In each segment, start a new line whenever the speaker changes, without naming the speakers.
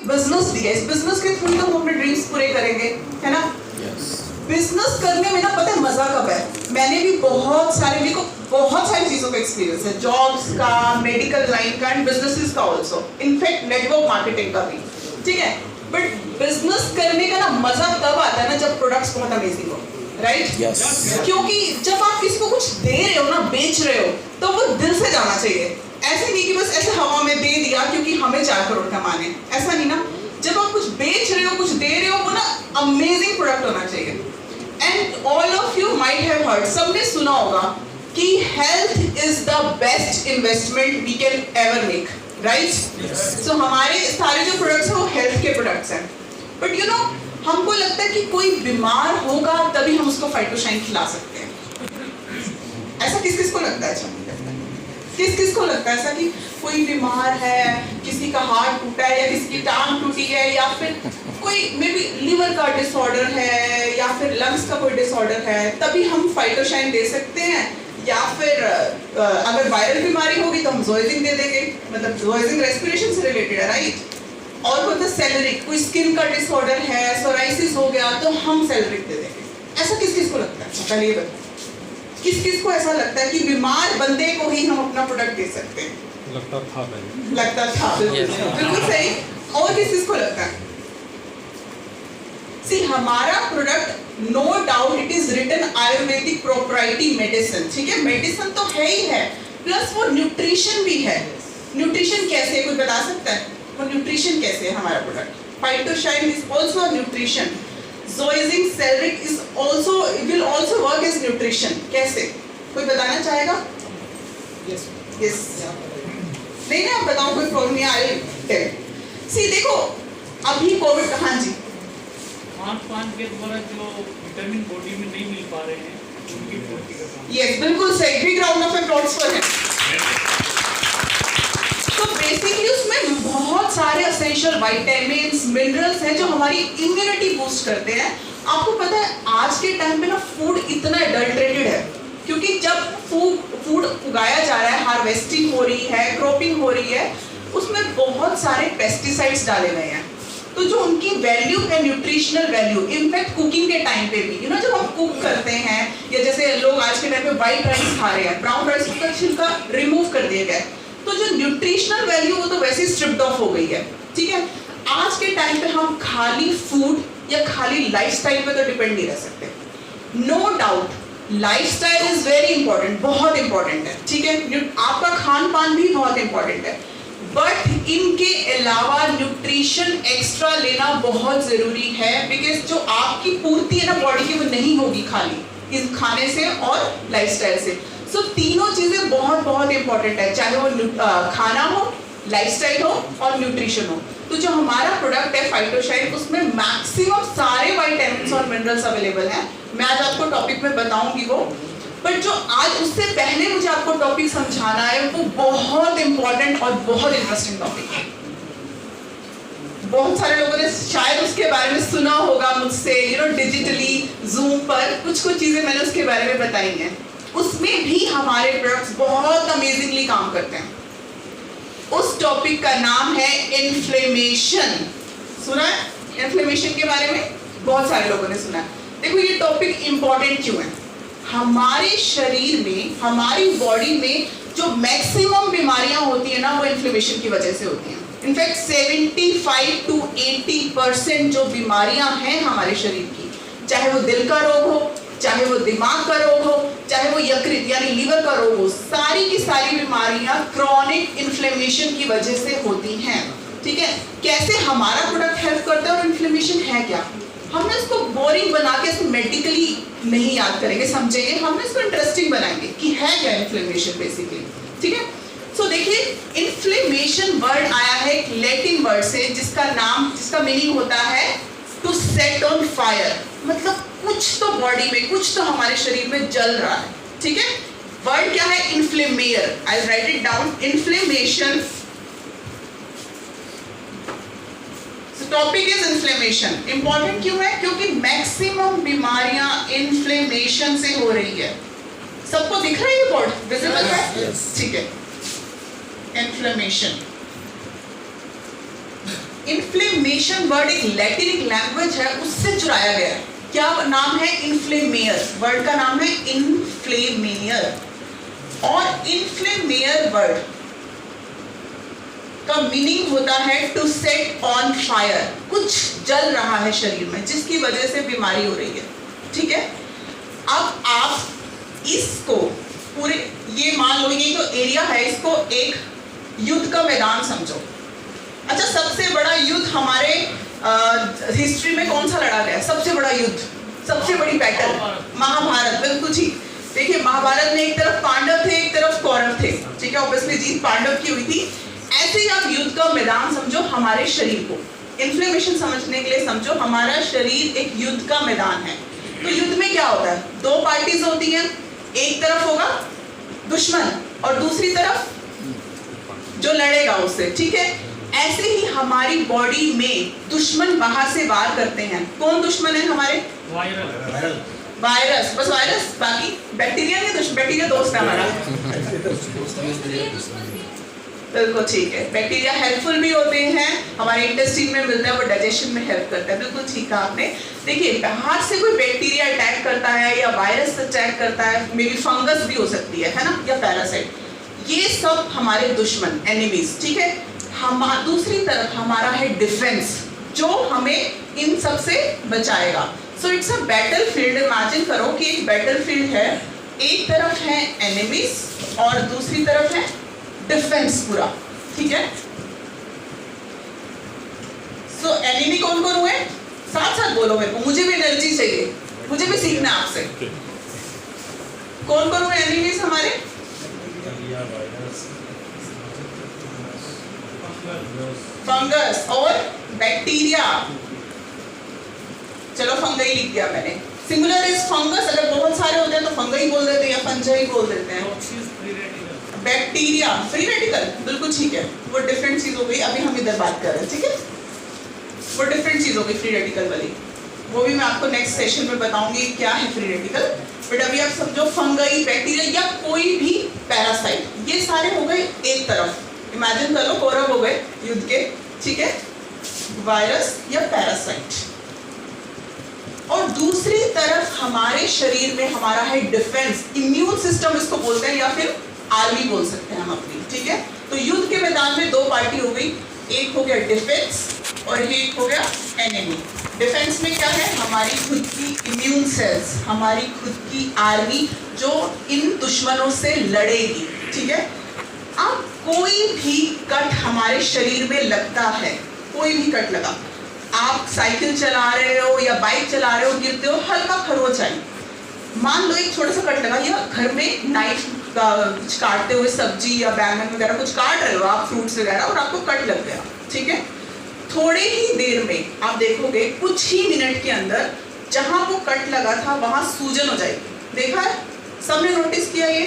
Business भी है, इस बिजनेस के थ्रू तो हम अपने ड्रीम्स पूरे करेंगे, है ना? बिजनेस करने में ना पता है मजा कब है? मैंने भी बहुत सारी चीजों का एक्सपीरियंस है, जॉब्स का, मेडिकल लाइन का एंड बिजनेसेस का ऑल्सो, इनफैक्ट नेटवर्क मार्केटिंग का भी, ठीक है? बट बिजनेस करने का ना मजा तब आता है ना जब प्रोडक्ट्स बहुत अमेजिंग हो, राइट? क्योंकि जब आप किसी को कुछ दे रहे हो ना, बेच रहे हो, तो वो दिल से जाना चाहिए। ऐसे नहीं कि बस ऐसे हवा में दे दिया क्योंकि हमें 4 करोड़ कमाने, ऐसा नहीं ना। जब आप कुछ बेच रहे हो, कुछ दे रहे हो, वो ना अमेजिंग प्रोडक्ट होना चाहिए। And all of you might have heard, सबने सुना होगा कि health is the best investment we can ever make, right? So हमारे सारे जो प्रोडक्ट्स हैं वो हेल्थ के प्रोडक्ट्स हैं। बट यू नो, हमको लगता है कि कोई बीमार होगा तभी हम उसको फाइटोशाइन खिला सकते हैं। ऐसा किस किस को लगता है? अच्छा, किस किस को लगता है ऐसा कि कोई बीमार है, किसी का हार्ट टूटा है या किसी की टांग टूटी है, या फिर कोई मे बी लिवर का डिसऑर्डर है या फिर लंग्स का कोई डिसऑर्डर है, तभी हम फाइटोशाइन दे सकते हैं? या फिर अगर वायरल बीमारी होगी तो हम जोएजिन दे देंगे, मतलब जोएजिन रेस्पिरेशन से रिलेटेड है, राइट? और कोई सेलेरिक, कोई स्किन का डिसऑर्डर है, सोराइसिस हो गया, तो हम सेलेरिक दे देंगे। ऐसा किस किस को लगता है? पहले ये बताओ, किस किस को ऐसा लगता है कि बीमार बंदे को ही हम अपना प्रोडक्ट दे सकते हैं?
लगता था पहले।
लगता था, बिल्कुल सही। और किस किस को लगता है? सी, हमारा product no doubt it is written Ayurvedic proprietary medicine, ठीक है? मेडिसिन तो है ही है, प्लस वो न्यूट्रिशन भी है। न्यूट्रिशन कैसे, कोई बता सकता है? वो न्यूट्रिशन कैसे है हमारा प्रोडक्ट? Phytoshine is also a nutrition. जोएजिन सेलेरिक is also, will also work as nutrition. कैसे, कोई बताना चाहेगा? यस नहीं ना, आप बताओ, कोई प्रॉब्लम नहीं। I tell. सी देखो, अभी कोविड, हाँ जी,
खान के द्वारा जो विटामिन बॉडी में नहीं मिल पा रहे हैं, उनकी पूर्ति का काम।
यस, बिल्कुल सही। Big round of applause for him. तो बेसिकली उसमें बहुत सारे एसेंशियल विटामिन्स, मिनरल्स हैं जो हमारी इम्यूनिटी बूस्ट करते हैं। आपको पता है आज के टाइम पे ना फूड इतना एडल्ट्रेटेड है, क्योंकि जब फूड उगाया जा रहा है, हार्वेस्टिंग हो रही है, क्रॉपिंग हो रही है, उसमें बहुत सारे पेस्टिसाइड्स डाले गए हैं। तो जो उनकी वैल्यू है, न्यूट्रिशनल वैल्यू, इनफैक्ट कुकिंग के टाइम पे भी, यू नो, जब हम कुक करते हैं, या जैसे लोग आज के टाइम पे व्हाइट राइस खा रहे हैं, ब्राउन राइस का छिलका रिमूव कर दिया गया, तो जो न्यूट्रिशनल वैल्यू वो तो वैसे ही स्ट्रिप्ड ऑफ हो गई है, ठीक है? आज के टाइम पे हम खाली फूड या खाली लाइफस्टाइल पे तो डिपेंड नहीं रह सकते। No doubt lifestyle is very important, बहुत इंपॉर्टेंट है, ठीक है? आपका खान पान भी बहुत इंपॉर्टेंट है, बट इनके अलावा न्यूट्रिशन एक्स्ट्रा लेना बहुत जरूरी है, बिकॉज जो आपकी पूर्ति है ना बॉडी की, वो नहीं होगी खाली इस खाने से और लाइफस्टाइल से। सो तीनों चीजें बहुत बहुत इंपॉर्टेंट है, चाहे वो खाना हो, लाइफस्टाइल हो और न्यूट्रिशन हो। तो जो हमारा प्रोडक्ट है फाइटोशाइन, उसमें मैक्सिमम सारे विटामिन्स और मिनरल्स अवेलेबल हैं। मैं आज आपको टॉपिक में बताऊंगी वो, बट जो आज उससे पहले मुझे आपको टॉपिक समझाना है वो बहुत इंपॉर्टेंट और बहुत इंटरेस्टिंग टॉपिक है। बहुत सारे लोगों ने शायद उसके बारे में सुना होगा मुझसे, यू नो, डिजिटली जूम पर कुछ चीजें मैंने उसके बारे में बताई हैं। उसमें भी हमारे प्रोडक्ट्स बहुत अमेजिंगली काम करते हैं। उस टॉपिक का नाम है इन्फ्लेमेशन। सुना है इन्फ्लेमेशन के बारे में? बहुत सारे लोगों ने सुना है। देखो ये टॉपिक इंपॉर्टेंट क्यों है? हमारे शरीर में, हमारी बॉडी में जो मैक्सिमम बीमारियां होती है ना, वो इन्फ्लेमेशन की वजह से होती हैं। इनफैक्ट 75 to 80% जो बीमारियां हैं हमारे शरीर की, चाहे वो दिल का रोग हो, चाहे वो दिमाग का रोग हो, चाहे वो यकृत यानी लीवर का रोग हो, सारी की सारी बीमारियां क्रॉनिक इन्फ्लेमेशन की वजह से होती हैं, ठीक है? कैसे हमारा प्रोडक्ट हेल्प करता है और इन्फ्लेमेशन है क्या? हमने इसको बोरिंग बना के इसको मेडिकली नहीं याद करेंगे, समझेंगे, हमने इसको इंटरेस्टिंग बनाएंगे कि है क्या इन्फ्लेमेशन बेसिकली, ठीक है? सो देखिए, इन्फ्लेमेशन वर्ड आया है एक लैटिन वर्ड से जिसका मीनिंग होता है टू सेट ऑन फायर, मतलब कुछ तो बॉडी में, कुछ तो हमारे शरीर में जल रहा है, ठीक है? वर्ड क्या है? इन्फ्लेमेयर। I write it down, inflammation. Topic is inflammation. Important क्यों है? क्योंकि मैक्सिमम बीमारियां इन्फ्लेमेशन से हो रही है। सबको दिख रहा है ये बोर्ड? विजिबल है? ठीक है। इन्फ्लेमेशन इन्फ्लेमेशन वर्ड एक लैटिन लैंग्वेज है, उससे चुराया गया है। क्या नाम है? इन्फ्लेमेयर। वर्ड का नाम है इन्फ्लेमेयर। और इन्फ्लेमेयर वर्ड का मीनिंग होता है टू सेट ऑन फायर, कुछ जल रहा है शरीर में जिसकी वजह से बीमारी हो रही है। ठीक है, अब आप इसको पूरे, ये मान लो ये जो एरिया है इसको एक युद्ध का मैदान समझो। अच्छा, सबसे बड़ा युद्ध हमारे हिस्ट्री में कौन सा लड़ा गया? सबसे बड़ा युद्ध, सबसे बड़ी बैटल महाभारत। बिल्कुल ठीक। देखिए, महाभारत में एक तरफ पांडव थे, एक तरफ कौरव थे। ठीक है, ऑब्वियसली जीत पांडव की हुई थी। ऐसे ही आप युद्ध का मैदान समझो हमारे शरीर को। इन्फ्लेमेशन समझने के लिए समझो हमारा शरीर एक युद्ध का मैदान है। तो युद्ध में क्या होता है? दो पार्टीज होती हैं, एक तरफ होगा दुश्मन और दूसरी तरफ जो लड़ेगा उससे। ठीक है, ऐसे ही हमारी बॉडी में दुश्मन बाहर से वार करते हैं। कौन दुश्मन है हमारे? वायरस। बस वायरस, बाकी बैक्टीरिया नहीं दुश्मन, बैक्टीरिया दोस्त है हमारा। बिल्कुल ठीक है, बैक्टीरिया हेल्पफुल भी होते हैं, हमारे इंटेस्टाइन में मिलता है, वो डाइजेशन में हेल्प करता है। बिल्कुल ठीक कहा आपने। देखिए, बाहर से कोई बैक्टीरिया अटैक करता है या वायरस अटैक करता है, मे बी फंगस भी हो सकती है ना, या पैरासाइट, ये सब हमारे दुश्मन, एनिमीज। ठीक है, दूसरी तरफ हमारा है डिफेंस, जो हमें इन सब से बचाएगा। So it's a battle field. Imagine करो कि एक बैटल फील्ड है, एक तरफ है एनिमीज और दूसरी तरफ है डिफेंस पूरा। ठीक है, सो एनिमी कौन कौन हुए? साथ साथ बोलो मेरे को, मुझे भी एनर्जी चाहिए, मुझे भी सीखना आपसे। कौन कौन हुए एनिमीज हमारे? फंगस और बैक्टीरिया। चलो फंगई लिख दिया मैंने। सिंगुलर इज फंगस, अगर बहुत सारे होते हैं तो फंगई बोल देते हैं या फंजाई बोल देते हैं। बैक्टीरिया फ्री रेडिकल, बिल्कुल ठीक है, वो डिफरेंट चीज हो गई। अभी हम इधर बात कर रहे हैं। ठीक है, वो डिफरेंट चीज हो गई फ्री रेडिकल वाली, वो भी मैं आपको नेक्स्ट सेशन में बताऊंगी क्या है फ्री रेडिकल। बट अभी आप समझो फंगई, बैक्टीरिया या कोई भी पैरासाइट, ये सारे हो गए एक तरफ। इमेजिन कर लो कौरव हो गए युद्ध के। ठीक है, वायरस या पैरासाइट, और दूसरी तरफ हमारे शरीर में हमारा है डिफेंस, इम्यून सिस्टम इसको बोलते हैं, या फिर आर्मी बोल सकते हैं हम अपनी। ठीक है, तो युद्ध के मैदान में दो पार्टी हो गई, एक हो गया डिफेंस और एक हो गया एनिमी। डिफेंस में क्या है? हमारी खुद की इम्यून सेल्स, हमारी खुद की आर्मी जो इन दुश्मनों से लड़ेगी। ठीक है, अब कोई भी कट हमारे शरीर में लगता है, कोई भी कट लगा, आप साइकिल चला रहे हो या बाइक चला रहे हो, गिरते हो, हल्का खरोच आई, मान लो एक छोटा सा कट लगा, या घर में नाइफ काटते हुए सब्जी या बैंगन वगैरह कुछ काट रहे हो आप, फ्रूट्स वगैरह, और आपको कट लग गया। ठीक है, थोड़े ही देर में आप देखोगे कुछ ही मिनट के अंदर जहां वो कट लगा था वहां सूजन हो जाएगी। देखा है, सबने नोटिस किया ये?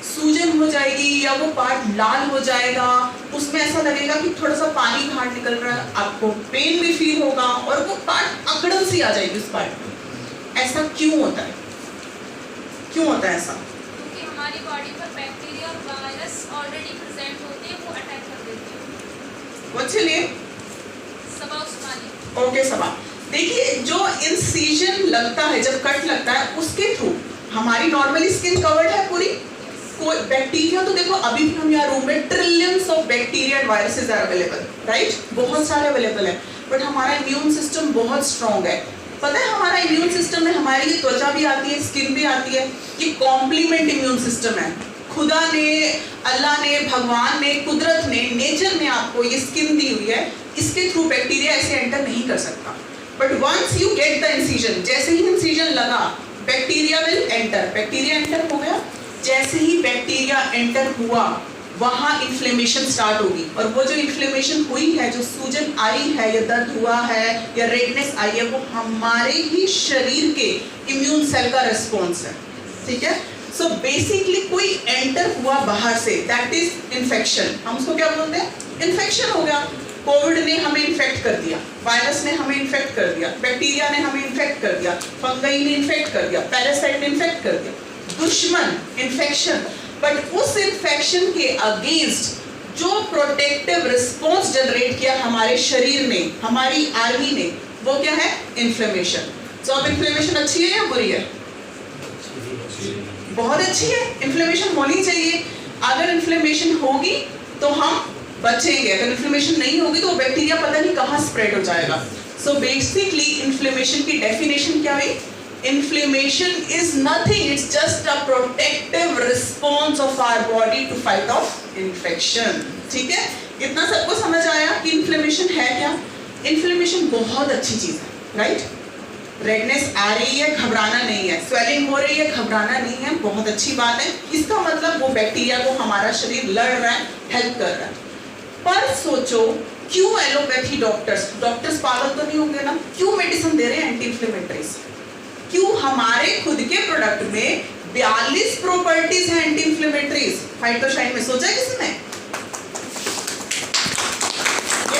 सूजन हो जाएगी या वो पार्ट लाल हो जाएगा, उसमें ऐसा लगेगा कि थोड़ा सा पानी बाहर निकल रहा है, आपको पेन भी फील होगा और वो पार्ट अकड़न सी आ जाएगी उस पार्ट में। ऐसा क्यों होता है? क्यों होता है ऐसा?
क्योंकि हमारी बॉडी पर बैक्टीरिया और वायरस ऑलरेडी प्रेजेंट होते हैं, वो अटैक कर देते हैं।
वो चलिए
सबा उस्मानी।
ओके सबा, देखिए जो इंसिजन लगता है, जब कट लगता है, उसके थ्रू हमारी नॉर्मली स्किन कवर्ड है पूरी, कोई बैक्टीरिया, तो देखो अभी भी हम यहाँ रूम में trillions of bacteria and viruses are available, right, बहुत सारे अवेलेबल है, बट हमारा इम्यून सिस्टम बहुत स्ट्रॉन्ग है। पता है हमारा इम्यून सिस्टम में हमारी ये त्वचा भी आती है, स्किन भी आती है, ये कॉम्प्लीमेंट इम्यून सिस्टम है। खुदा ने, अल्लाह ने, भगवान ने, कुदरत ने, नेचर ने आपको ये स्किन दी हुई है, इसके थ्रू बैक्टीरिया ऐसे एंटर नहीं कर सकता। But once you get the incision, जैसे ही इंसिजन लगा, bacteria will enter, bacteria enter हो गया, जैसे ही बैक्टीरिया एंटर हुआ वहाँ इन्फ्लेमेशन स्टार्ट होगी, और वो जो इन्फ्लेमेशन हुई है, जो सूजन आई है या दर्द हुआ है या रेडनेस आई है, वो हमारे ही शरीर के इम्यून सेल का रिस्पॉन्स है। ठीक है, सो बेसिकली कोई एंटर हुआ बाहर से, दैट इज इन्फेक्शन। हम उसको क्या बोलते हैं? इन्फेक्शन हो गया। कोविड ने हमें इन्फेक्ट कर दिया, वायरस ने हमें इन्फेक्ट कर दिया, बैक्टीरिया ने हमें इन्फेक्ट कर दिया, फंगई ने इन्फेक्ट कर दिया, पैरासाइट ने इन्फेक्ट कर दिया, दुश्मन इन्फेक्शन। बट उस इन्फेक्शन के अगेंस्ट जो प्रोटेक्टिव रिस्पॉन्स जनरेट किया हमारे शरीर ने, हमारी आर्मी ने, वो क्या है? इन्फ्लेमेशन। तो अब इन्फ्लेमेशन अच्छी है या बुरी है? बहुत अच्छी है। इन्फ्लेमेशन होनी चाहिए। अगर इन्फ्लेमेशन होगी तो हम बचेंगे, अगर इन्फ्लेमेशन नहीं होगी तो बैक्टीरिया पता नहीं कहाँ स्प्रेड हो जाएगा। सो बेसिकली इन्फ्लेमेशन की डेफिनेशन क्या हुई? Inflammation is nothing, it's just a protective response of our body to fight off infection. ठीक है? इतना सबको समझ आया कि इन्फ्लेमेशन है क्या? इन्फ्लेमेशन बहुत अच्छी चीज है, राइट? रेडनेस आ रही है, घबराना नहीं है, स्वेलिंग हो रही है, घबराना नहीं है, बहुत अच्छी बात है। इसका मतलब वो बैक्टीरिया को हमारा शरीर लड़ रहा है, हेल्प कर रहा है। पर सोचो क्यों एलोपैथी डॉक्टर्स पागल तो नहीं होंगे ना? क्यों मेडिसिन दे रहे हैं एंटी इन्फ्लेमेटरीज? क्यों हमारे खुद के प्रोडक्ट में 42 प्रॉपर्टीज हैं एंटी इन्फ्लेमेटरीज? फाइटोशाइन में सोचा है किसी ने?